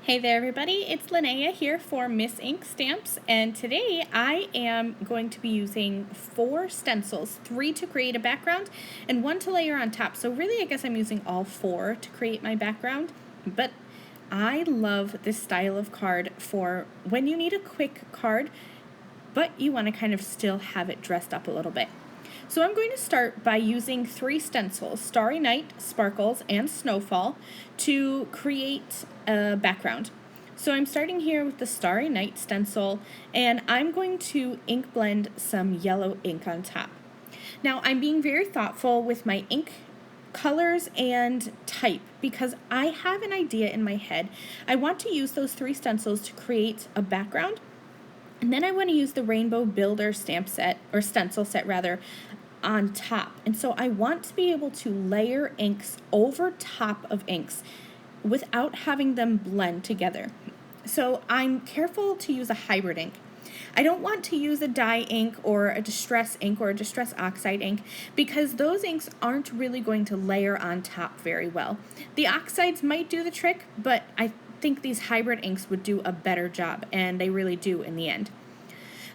Hey there everybody, it's Linnea here for Miss Ink Stamps, and today I am going to be using 4 stencils, 3 to create a background and 1 to layer on top. So really I guess I'm using all 4 to create my background, but I love this style of card for when you need a quick card, but you want to kind of still have it dressed up a little bit. So I'm going to start by using 3 stencils, Starry Night, Sparkles, and Snowfall, to create a background. So I'm starting here with the Starry Night stencil, and I'm going to ink blend some yellow ink on top. Now I'm being very thoughtful with my ink colors and type because I have an idea in my head. I want to use those 3 stencils to create a background, and then I want to use the Rainbow Builder stamp set, or stencil set rather, on top. And so I want to be able to layer inks over top of inks without having them blend together. So I'm careful to use a hybrid ink. I don't want to use a dye ink or a distress ink or a distress oxide ink because those inks aren't really going to layer on top very well. The oxides might do the trick, but I think these hybrid inks would do a better job, and they really do in the end.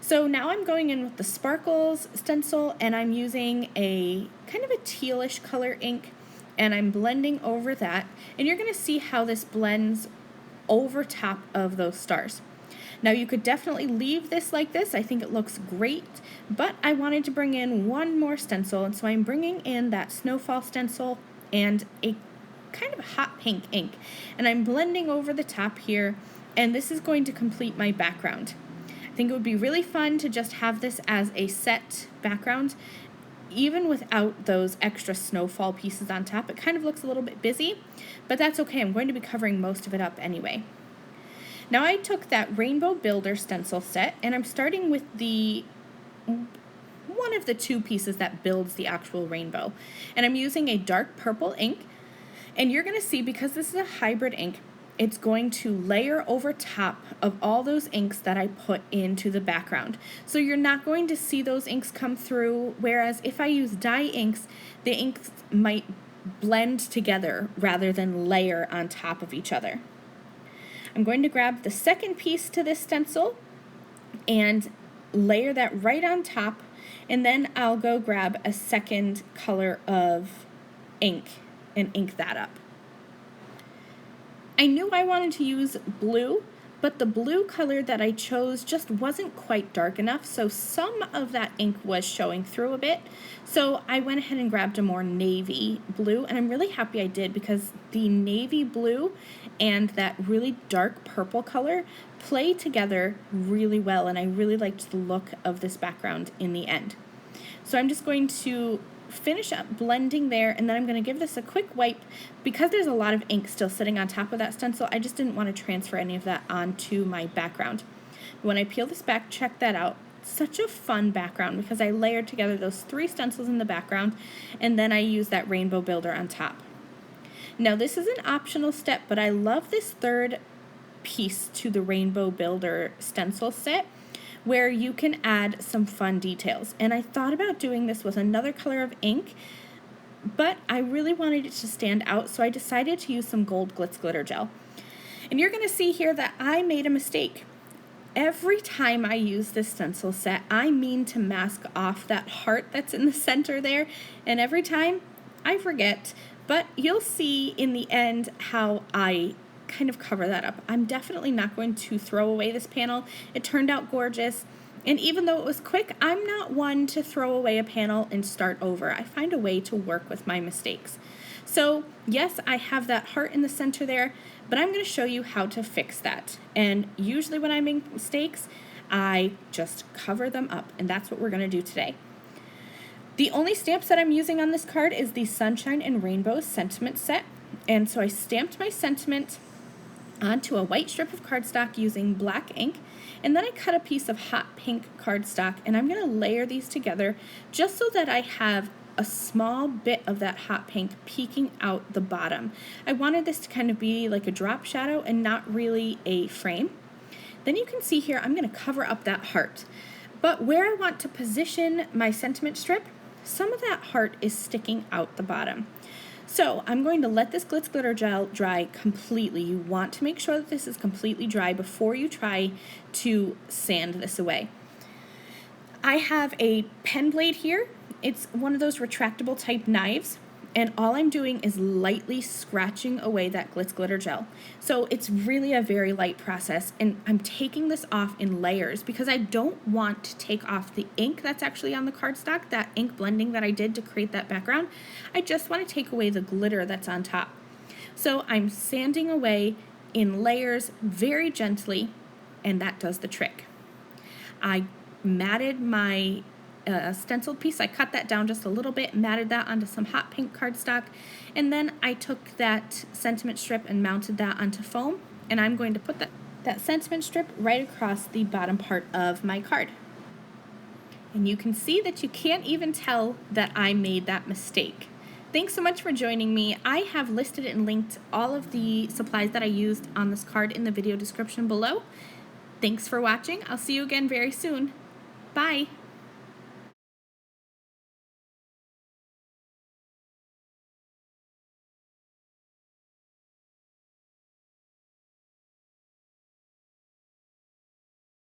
So now I'm going in with the Sparkles stencil, and I'm using a kind of a tealish color ink, and I'm blending over that, and you're going to see how this blends over top of those stars. Now you could definitely leave this like this. I think it looks great, but I wanted to bring in one more stencil, and so I'm bringing in that Snowfall stencil and a kind of hot pink ink, and I'm blending over the top here, and this is going to complete my background. I think it would be really fun to just have this as a set background, even without those extra snowfall pieces on top. It kind of looks a little bit busy, but that's okay. I'm going to be covering most of it up anyway. Now I took that Rainbow Builder stencil set, and I'm starting with the one of the 2 pieces that builds the actual rainbow. And I'm using a dark purple ink, and you're going to see, because this is a hybrid ink, it's going to layer over top of all those inks that I put into the background. So you're not going to see those inks come through, whereas if I use dye inks, the inks might blend together rather than layer on top of each other. I'm going to grab the second piece to this stencil and layer that right on top, and then I'll go grab a second color of ink and ink that up. I knew I wanted to use blue, but the blue color that I chose just wasn't quite dark enough, so some of that ink was showing through a bit. So I went ahead and grabbed a more navy blue, and I'm really happy I did because the navy blue and that really dark purple color play together really well, and I really liked the look of this background in the end. So I'm just going to finish up blending there, and then I'm going to give this a quick wipe. Because there's a lot of ink still sitting on top of that stencil, I just didn't want to transfer any of that onto my background. When I peel this back, check that out. Such a fun background because I layered together those 3 stencils in the background, and then I used that Rainbow Builder on top. Now this is an optional step, but I love this 3rd piece to the Rainbow Builder stencil set, where you can add some fun details. And I thought about doing this with another color of ink, but I really wanted it to stand out, so I decided to use some gold glitz glitter gel. And you're going to see here that I made a mistake. Every time I use this stencil set, I mean to mask off that heart that's in the center there, and every time I forget, but you'll see in the end how I kind of cover that up. I'm definitely not going to throw away this panel. It turned out gorgeous, and even though it was quick, I'm not one to throw away a panel and start over. I find a way to work with my mistakes. So yes, I have that heart in the center there, but I'm going to show you how to fix that. And usually when I make mistakes, I just cover them up, and that's what we're going to do today. The only stamps that I'm using on this card is the Sunshine and Rainbow sentiment set, and so I stamped my sentiment onto a white strip of cardstock using black ink, and then I cut a piece of hot pink cardstock, and I'm going to layer these together just so that I have a small bit of that hot pink peeking out the bottom. I wanted this to kind of be like a drop shadow and not really a frame. Then you can see here I'm going to cover up that heart, but where I want to position my sentiment strip, some of that heart is sticking out the bottom. So I'm going to let this glitz glitter gel dry completely. You want to make sure that this is completely dry before you try to sand this away. I have a pen blade here. It's one of those retractable type knives, and all I'm doing is lightly scratching away that glitz glitter gel. So it's really a very light process, and I'm taking this off in layers because I don't want to take off the ink that's actually on the cardstock, that ink blending that I did to create that background. I just want to take away the glitter that's on top. So I'm sanding away in layers very gently, and that does the trick. I matted my stenciled piece. I cut that down just a little bit, matted that onto some hot pink cardstock, and then I took that sentiment strip and mounted that onto foam, and I'm going to put that sentiment strip right across the bottom part of my card. And you can see that you can't even tell that I made that mistake. Thanks so much for joining me. I have listed and linked all of the supplies that I used on this card in the video description below. Thanks for watching. I'll see you again very soon. Bye.